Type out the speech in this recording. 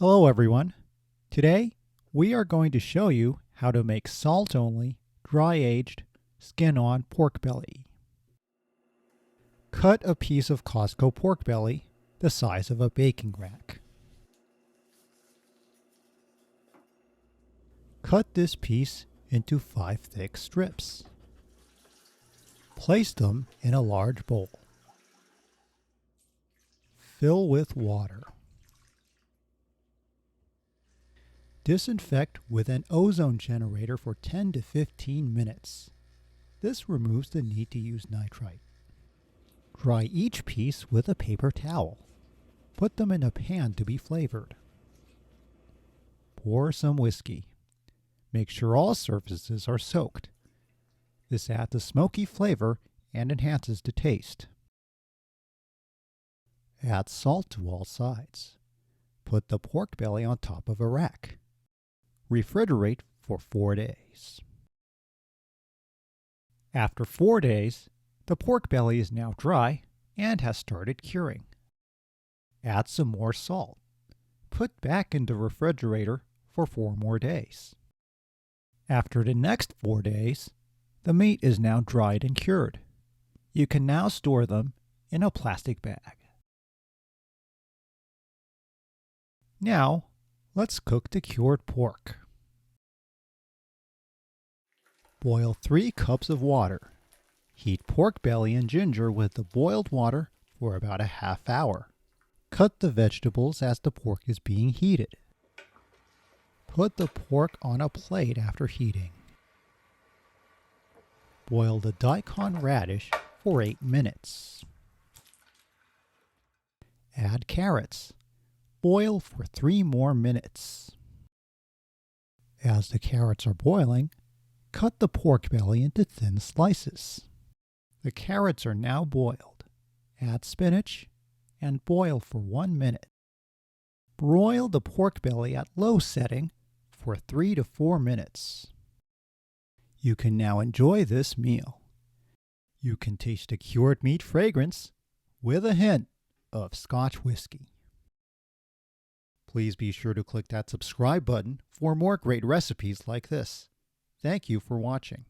Hello everyone. Today we are going to show you how to make salt-only, dry-aged, skin-on pork belly. Cut a piece of Costco pork belly the size of a baking rack. Cut this piece into 5 thick strips. Place them in a large bowl. Fill with water. Disinfect with an ozone generator for 10 to 15 minutes. This removes the need to use nitrite. Dry each piece with a paper towel. Put them in a pan to be flavored. Pour some whiskey. Make sure all surfaces are soaked. This adds a smoky flavor and enhances the taste. Add salt to all sides. Put the pork belly on top of a rack. Refrigerate for 4 days. After 4 days, the pork belly is now dry and has started curing. Add some more salt. Put back in the refrigerator for 4 more days. After the next 4 days, the meat is now dried and cured. You can now store them in a plastic bag. Now, let's cook the cured pork. Boil 3 cups of water. Heat pork belly and ginger with the boiled water for about a half hour. Cut the vegetables as the pork is being heated. Put the pork on a plate after heating. Boil the daikon radish for 8 minutes. Add carrots. Boil for 3 more minutes. As the carrots are boiling, cut the pork belly into thin slices. The carrots are now boiled. Add spinach and boil for 1 minute. Broil the pork belly at low setting for 3 to 4 minutes. You can now enjoy this meal. You can taste the cured meat fragrance with a hint of Scotch whiskey. Please be sure to click that subscribe button for more great recipes like this. Thank you for watching.